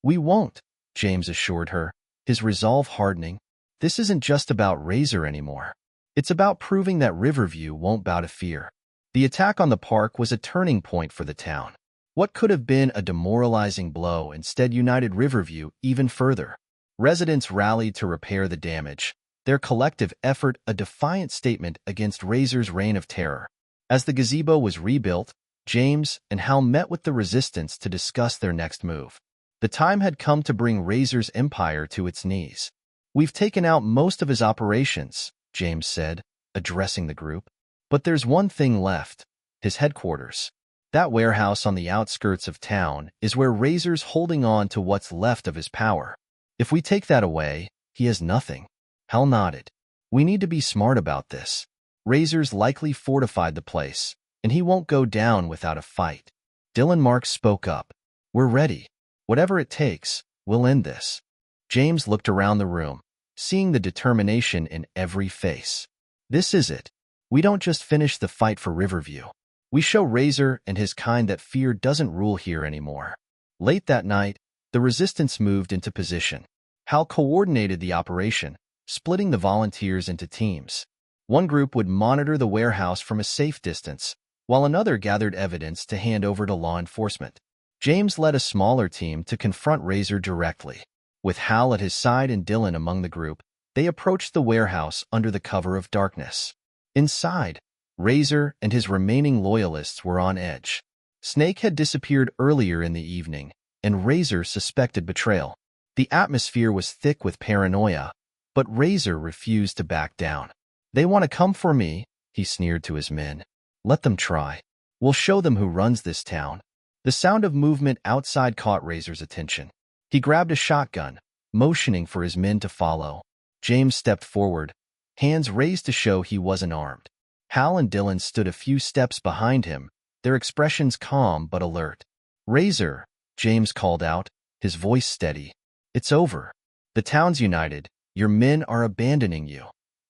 We won't, James assured her, his resolve hardening. This isn't just about Razor anymore. It's about proving that Riverview won't bow to fear. The attack on the park was a turning point for the town. What could have been a demoralizing blow instead united Riverview even further. Residents rallied to repair the damage, their collective effort a defiant statement against Razor's reign of terror. As the gazebo was rebuilt, James and Hal met with the resistance to discuss their next move. The time had come to bring Razor's empire to its knees. We've taken out most of his operations, James said, addressing the group. But there's one thing left, his headquarters. That warehouse on the outskirts of town is where Razor's holding on to what's left of his power. If we take that away, he has nothing. Hal nodded. We need to be smart about this. Razor's likely fortified the place, and he won't go down without a fight. Dylan Marks spoke up. We're ready. Whatever it takes, we'll end this. James looked around the room, seeing the determination in every face. This is it. We don't just finish the fight for Riverview. We show Razor and his kind that fear doesn't rule here anymore. Late that night, the resistance moved into position. Hal coordinated the operation, splitting the volunteers into teams. One group would monitor the warehouse from a safe distance, while another gathered evidence to hand over to law enforcement. James led a smaller team to confront Razor directly. With Hal at his side and Dylan among the group, they approached the warehouse under the cover of darkness. Inside, Razor and his remaining loyalists were on edge. Snake had disappeared earlier in the evening, and Razor suspected betrayal. The atmosphere was thick with paranoia, but Razor refused to back down. They want to come for me, he sneered to his men. Let them try. We'll show them who runs this town. The sound of movement outside caught Razor's attention. He grabbed a shotgun, motioning for his men to follow. James stepped forward, hands raised to show he wasn't armed. Hal and Dylan stood a few steps behind him, their expressions calm but alert. Razor, James called out, his voice steady. It's over. The town's united. Your men are abandoning you,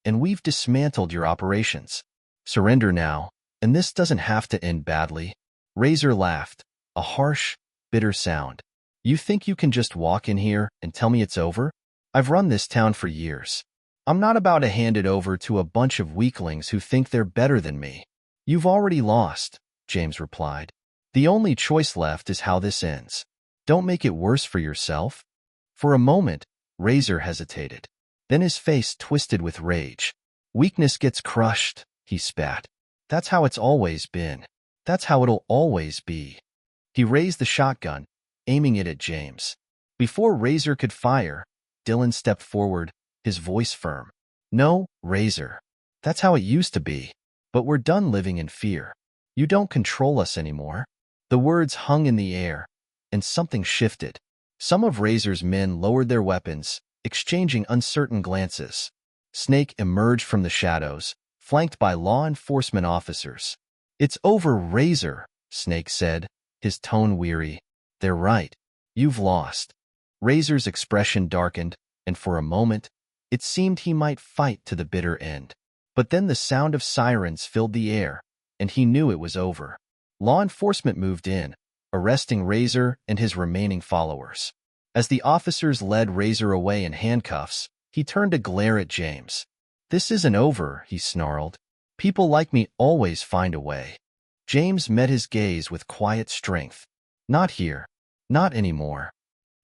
and we've dismantled your operations. Surrender now, and this doesn't have to end badly. Razor laughed, a harsh, bitter sound. You think you can just walk in here and tell me it's over? I've run this town for years. I'm not about to hand it over to a bunch of weaklings who think they're better than me. You've already lost, James replied. The only choice left is how this ends. Don't make it worse for yourself. For a moment, Razor hesitated. Then his face twisted with rage. Weakness gets crushed, he spat. That's how it's always been. That's how it'll always be. He raised the shotgun, aiming it at James. Before Razor could fire, Dylan stepped forward, his voice firm. No, Razor. That's how it used to be. But we're done living in fear. You don't control us anymore. The words hung in the air, and something shifted. Some of Razor's men lowered their weapons, exchanging uncertain glances. Snake emerged from the shadows, flanked by law enforcement officers. It's over, Razor, Snake said, his tone weary. They're right. You've lost. Razor's expression darkened, and for a moment, it seemed he might fight to the bitter end. But then the sound of sirens filled the air, and he knew it was over. Law enforcement moved in, arresting Razor and his remaining followers. As the officers led Razor away in handcuffs, he turned to glare at James. This isn't over, he snarled. People like me always find a way. James met his gaze with quiet strength. Not here. Not anymore.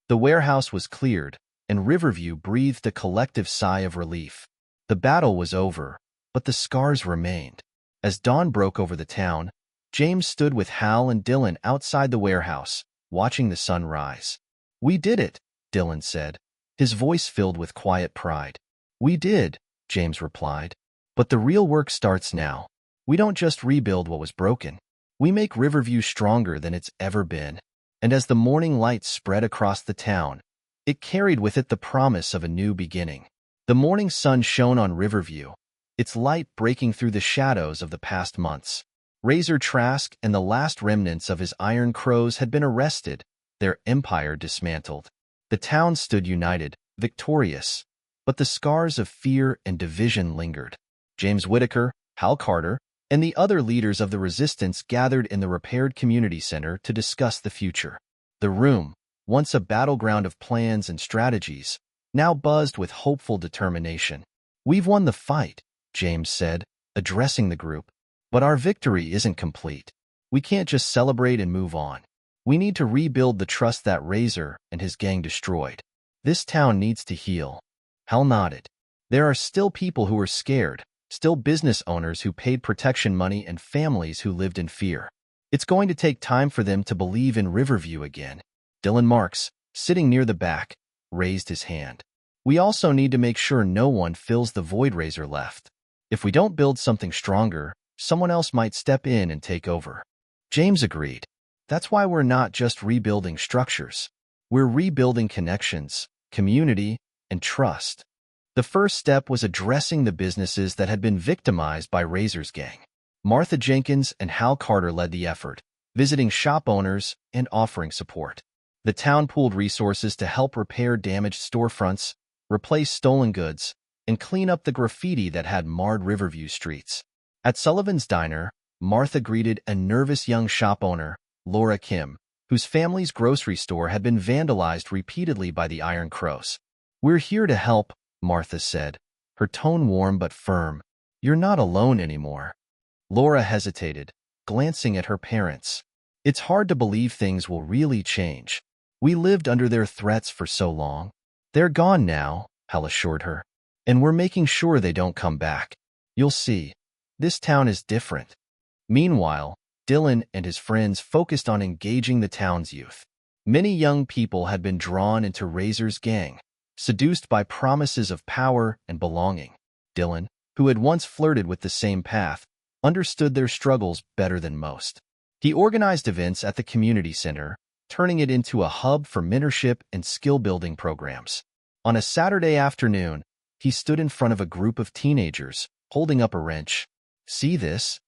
The warehouse was cleared, and Riverview breathed a collective sigh of relief. The battle was over, but the scars remained. As dawn broke over the town, James stood with Hal and Dylan outside the warehouse, watching the sun rise. We did it, Dylan said, his voice filled with quiet pride. We did, James replied. But the real work starts now. We don't just rebuild what was broken. We make Riverview stronger than it's ever been. And as the morning light spread across the town, it carried with it the promise of a new beginning. The morning sun shone on Riverview, its light breaking through the shadows of the past months. Razor Trask and the last remnants of his Iron Crows had been arrested, their empire dismantled. The town stood united, victorious, but the scars of fear and division lingered. James Whitaker, Hal Carter, and the other leaders of the resistance gathered in the repaired community center to discuss the future. The room, once a battleground of plans and strategies, now buzzed with hopeful determination. "We've won the fight," James said, addressing the group. "But our victory isn't complete. We can't just celebrate and move on. We need to rebuild the trust that Razor and his gang destroyed. This town needs to heal." Hal nodded. "There are still people who are scared, still business owners who paid protection money and families who lived in fear. It's going to take time for them to believe in Riverview again." Dylan Marks, sitting near the back, raised his hand. "We also need to make sure no one fills the void Razor left. If we don't build something stronger, someone else might step in and take over." James agreed. "That's why we're not just rebuilding structures. We're rebuilding connections, community, and trust." The first step was addressing the businesses that had been victimized by Razor's gang. Martha Jenkins and Hal Carter led the effort, visiting shop owners and offering support. The town pooled resources to help repair damaged storefronts, replace stolen goods, and clean up the graffiti that had marred Riverview streets. At Sullivan's Diner, Martha greeted a nervous young shop owner, Laura Kim, whose family's grocery store had been vandalized repeatedly by the Iron Crows. "We're here to help," Martha said, her tone warm but firm. "You're not alone anymore." Laura hesitated, glancing at her parents. "It's hard to believe things will really change. We lived under their threats for so long." "They're gone now," Hal assured her. "And we're making sure they don't come back. You'll see. This town is different." Meanwhile, Dylan and his friends focused on engaging the town's youth. Many young people had been drawn into Razor's gang, seduced by promises of power and belonging. Dylan, who had once flirted with the same path, understood their struggles better than most. He organized events at the community center, turning it into a hub for mentorship and skill-building programs. On a Saturday afternoon, he stood in front of a group of teenagers, holding up a wrench. "See this?"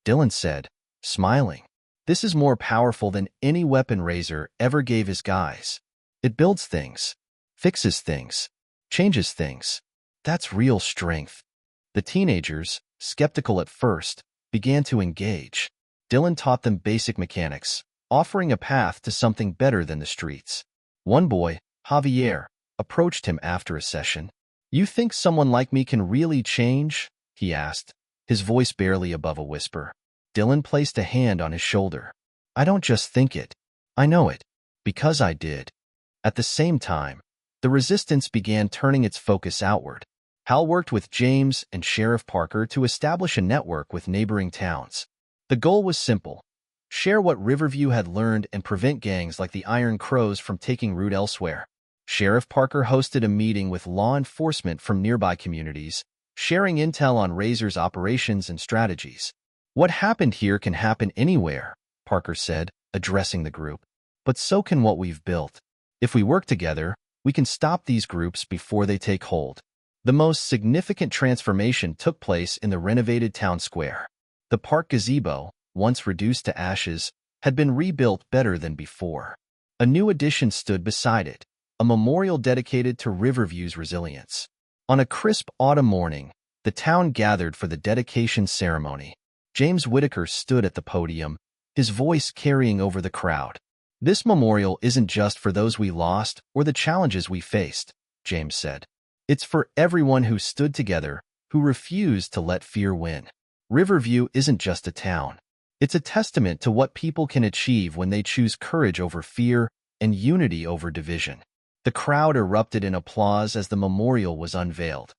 Dylan said, smiling. "This is more powerful than any weapon Razor ever gave his guys. It builds things, fixes things, changes things. That's real strength." The teenagers, skeptical at first, began to engage. Dylan taught them basic mechanics, offering a path to something better than the streets. One boy, Javier, approached him after a session. "You think someone like me can really change?" he asked, his voice barely above a whisper. Dylan placed a hand on his shoulder. "I don't just think it. I know it. Because I did." At the same time, the resistance began turning its focus outward. Hal worked with James and Sheriff Parker to establish a network with neighboring towns. The goal was simple: share what Riverview had learned and prevent gangs like the Iron Crows from taking root elsewhere. Sheriff Parker hosted a meeting with law enforcement from nearby communities, sharing intel on Razor's operations and strategies. "What happened here can happen anywhere," Parker said, addressing the group. "But so can what we've built. If we work together, we can stop these groups before they take hold." The most significant transformation took place in the renovated town square. The park gazebo, once reduced to ashes, had been rebuilt better than before. A new addition stood beside it, a memorial dedicated to Riverview's resilience. On a crisp autumn morning, the town gathered for the dedication ceremony. James Whitaker stood at the podium, his voice carrying over the crowd. "This memorial isn't just for those we lost or the challenges we faced," James said. "It's for everyone who stood together, who refused to let fear win." Riverview isn't just a town. It's a testament to what people can achieve when they choose courage over fear and unity over division. The crowd erupted in applause as the memorial was unveiled.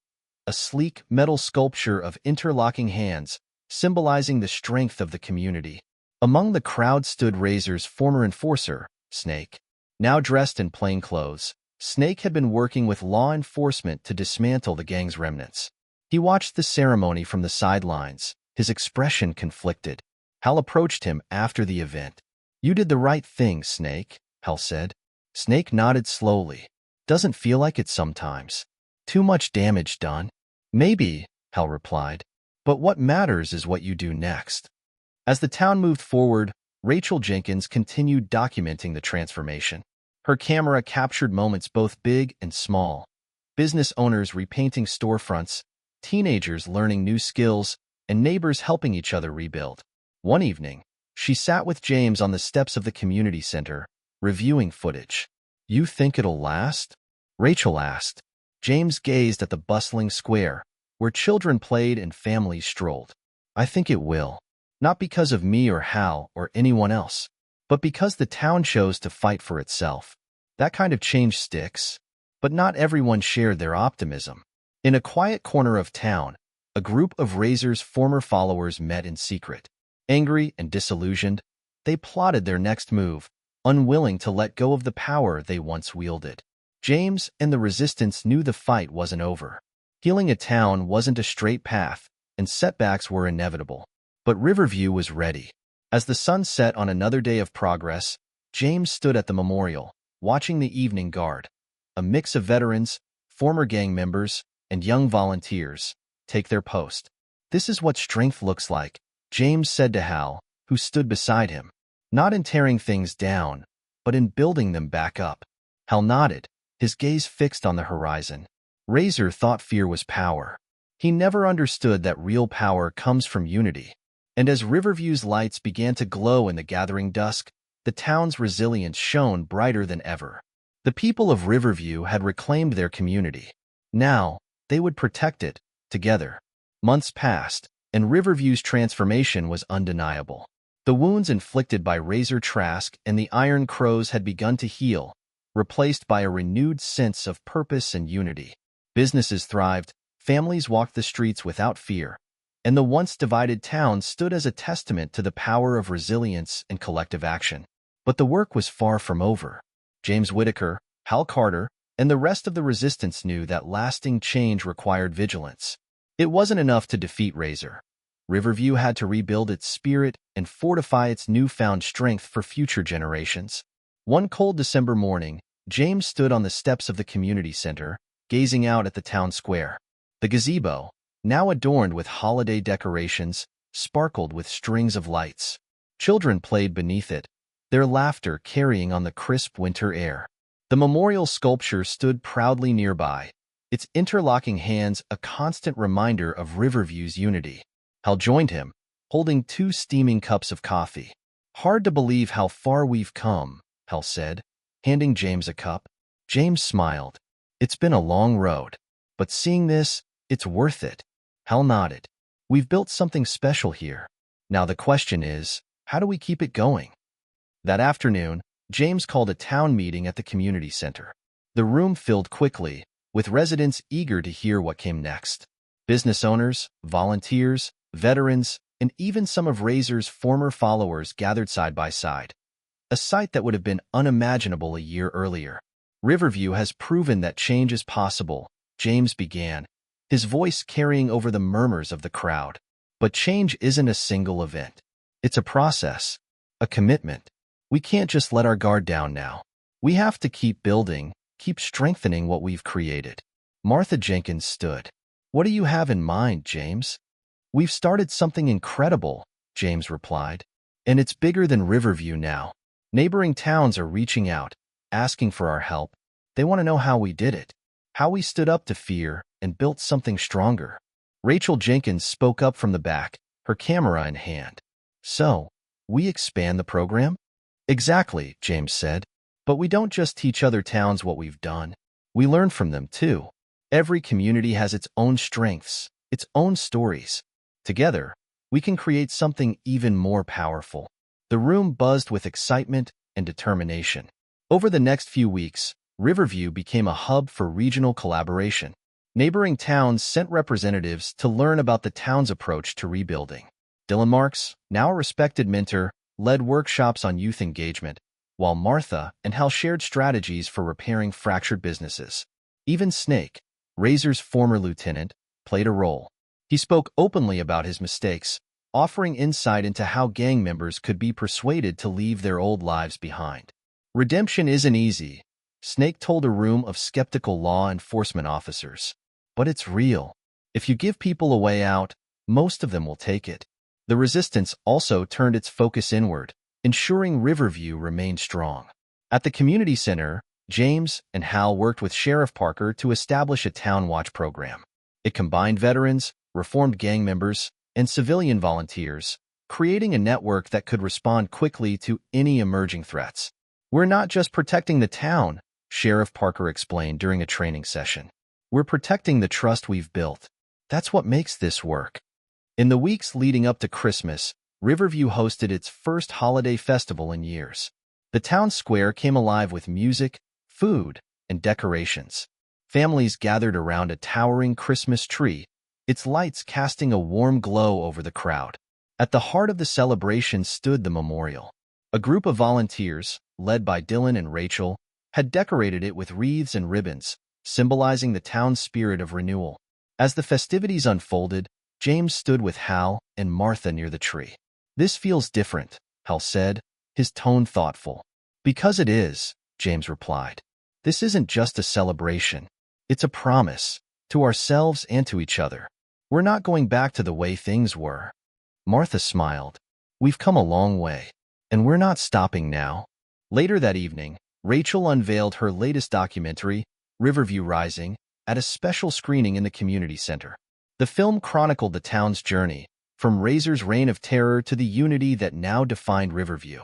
A sleek metal sculpture of interlocking hands, symbolizing the strength of the community. Among the crowd stood Razor's former enforcer, Snake. Now dressed in plain clothes, Snake had been working with law enforcement to dismantle the gang's remnants. He watched the ceremony from the sidelines, his expression conflicted. Hal approached him after the event. "You did the right thing, Snake," Hal said. Snake nodded slowly. "Doesn't feel like it sometimes. Too much damage done." "Maybe," Hal replied. "But what matters is what you do next." As the town moved forward, Rachel Jenkins continued documenting the transformation. Her camera captured moments both big and small. Business owners repainting storefronts, teenagers learning new skills, and neighbors helping each other rebuild. One evening, she sat with James on the steps of the community center, reviewing footage. "You think it'll last?" Rachel asked. James gazed at the bustling square, where children played and families strolled. "I think it will. Not because of me or Hal or anyone else, but because the town chose to fight for itself. That kind of change sticks." But not everyone shared their optimism. In a quiet corner of town, a group of Razor's former followers met in secret. Angry and disillusioned, they plotted their next move, unwilling to let go of the power they once wielded. James and the resistance knew the fight wasn't over. Healing a town wasn't a straight path, and setbacks were inevitable. But Riverview was ready. As the sun set on another day of progress, James stood at the memorial, watching the evening guard, a mix of veterans, former gang members, and young volunteers, take their post. "This is what strength looks like," James said to Hal, who stood beside him. "Not in tearing things down, but in building them back up." Hal nodded, his gaze fixed on the horizon. Razor thought fear was power. He never understood that real power comes from unity. And as Riverview's lights began to glow in the gathering dusk, the town's resilience shone brighter than ever. The people of Riverview had reclaimed their community. Now, they would protect it, together. Months passed, and Riverview's transformation was undeniable. The wounds inflicted by Razor Trask and the Iron Crows had begun to heal, replaced by a renewed sense of purpose and unity. Businesses thrived, families walked the streets without fear, and the once divided town stood as a testament to the power of resilience and collective action. But the work was far from over. James Whitaker, Hal Carter, and the rest of the resistance knew that lasting change required vigilance. It wasn't enough to defeat Razor. Riverview had to rebuild its spirit and fortify its newfound strength for future generations. One cold December morning, James stood on the steps of the community center, gazing out at the town square. The gazebo, now adorned with holiday decorations, sparkled with strings of lights. Children played beneath it, their laughter carrying on the crisp winter air. The memorial sculpture stood proudly nearby, its interlocking hands a constant reminder of Riverview's unity. Hal joined him, holding 2 steaming cups of coffee. "Hard to believe how far we've come," Hal said, handing James a cup. James smiled. "It's been a long road, but seeing this, it's worth it." Hal nodded. "We've built something special here. Now the question is, how do we keep it going?" That afternoon, James called a town meeting at the community center. The room filled quickly, with residents eager to hear what came next. Business owners, volunteers, veterans, and even some of Razor's former followers gathered side by side, a sight that would have been unimaginable a year earlier. "Riverview has proven that change is possible," James began, his voice carrying over the murmurs of the crowd. "But change isn't a single event. It's a process, a commitment. We can't just let our guard down now. We have to keep building, keep strengthening what we've created." Martha Jenkins stood. "What do you have in mind, James?" "We've started something incredible," James replied. "And it's bigger than Riverview now. Neighboring towns are reaching out, asking for our help. They want to know how we did it, how we stood up to fear and built something stronger." Rachel Jenkins spoke up from the back, her camera in hand. "So, we expand the program?" "Exactly," James said. "But we don't just teach other towns what we've done. We learn from them, too. Every community has its own strengths, its own stories. Together, we can create something even more powerful." The room buzzed with excitement and determination. Over the next few weeks, Riverview became a hub for regional collaboration. Neighboring towns sent representatives to learn about the town's approach to rebuilding. Dylan Marks, now a respected mentor, led workshops on youth engagement, while Martha and Hal shared strategies for repairing fractured businesses. Even Snake, Razor's former lieutenant, played a role. He spoke openly about his mistakes, offering insight into how gang members could be persuaded to leave their old lives behind. "Redemption isn't easy," Snake told a room of skeptical law enforcement officers. "But it's real. If you give people a way out, most of them will take it." The resistance also turned its focus inward, ensuring Riverview remained strong. At the community center, James and Hal worked with Sheriff Parker to establish a town watch program. It combined veterans, reformed gang members, and civilian volunteers, creating a network that could respond quickly to any emerging threats. "We're not just protecting the town," Sheriff Parker explained during a training session. "We're protecting the trust we've built. That's what makes this work." In the weeks leading up to Christmas, Riverview hosted its first holiday festival in years. The town square came alive with music, food, and decorations. Families gathered around a towering Christmas tree, its lights casting a warm glow over the crowd. At the heart of the celebration stood the memorial. A group of volunteers, led by Dylan and Rachel, had decorated it with wreaths and ribbons, symbolizing the town's spirit of renewal. As the festivities unfolded, James stood with Hal and Martha near the tree. "This feels different," Hal said, his tone thoughtful. "Because it is," James replied. "This isn't just a celebration. It's a promise, to ourselves and to each other. We're not going back to the way things were." Martha smiled. "We've come a long way, and we're not stopping now." Later that evening, Rachel unveiled her latest documentary, Riverview Rising, at a special screening in the community center. The film chronicled the town's journey, from Razor's reign of terror to the unity that now defined Riverview.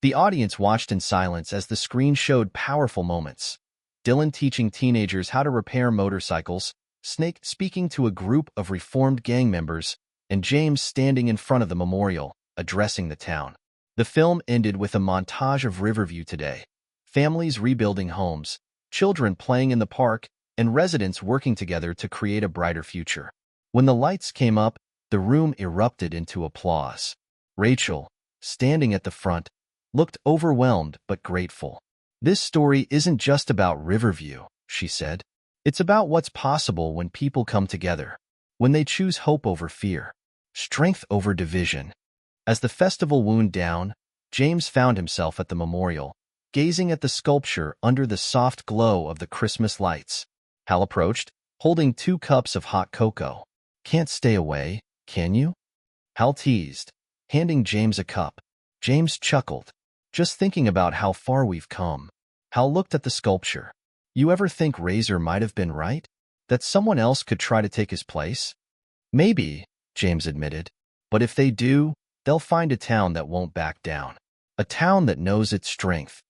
The audience watched in silence as the screen showed powerful moments. Dylan teaching teenagers how to repair motorcycles, Snake speaking to a group of reformed gang members, and James standing in front of the memorial, addressing the town. The film ended with a montage of Riverview today. Families rebuilding homes, children playing in the park, and residents working together to create a brighter future. When the lights came up, the room erupted into applause. Rachel, standing at the front, looked overwhelmed but grateful. "This story isn't just about Riverview," she said. "It's about what's possible when people come together, when they choose hope over fear, strength over division." As the festival wound down, James found himself at the memorial, gazing at the sculpture under the soft glow of the Christmas lights. Hal approached, holding 2 cups of hot cocoa. "Can't stay away, can you?" Hal teased, handing James a cup. James chuckled. "Just thinking about how far we've come." Hal looked at the sculpture. "You ever think Razor might have been right? That someone else could try to take his place?" "Maybe," James admitted. "But if they do, they'll find a town that won't back down. A town that knows its strength."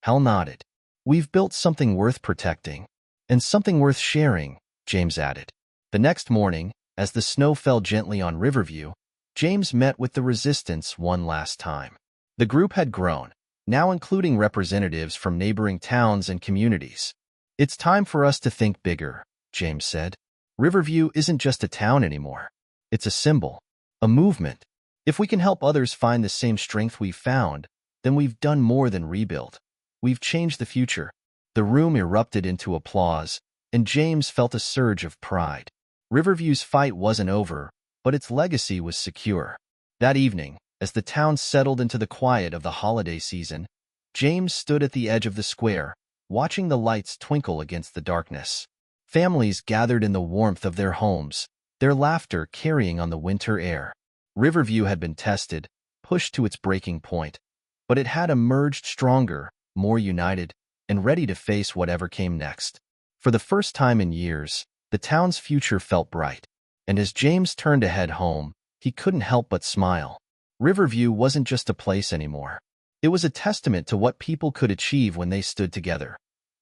Hal nodded. "We've built something worth protecting. And something worth sharing," James added. The next morning, as the snow fell gently on Riverview, James met with the resistance one last time. The group had grown, now including representatives from neighboring towns and communities. "It's time for us to think bigger," James said. "Riverview isn't just a town anymore. It's a symbol, a movement. If we can help others find the same strength we've found, then we've done more than rebuild. We've changed the future." The room erupted into applause, and James felt a surge of pride. Riverview's fight wasn't over, but its legacy was secure. That evening, as the town settled into the quiet of the holiday season, James stood at the edge of the square, watching the lights twinkle against the darkness. Families gathered in the warmth of their homes, their laughter carrying on the winter air. Riverview had been tested, pushed to its breaking point, but it had emerged stronger, more united, and ready to face whatever came next. For the first time in years, the town's future felt bright, and as James turned to head home, he couldn't help but smile. Riverview wasn't just a place anymore. It was a testament to what people could achieve when they stood together,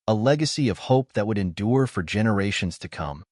a legacy of hope that would endure for generations to come.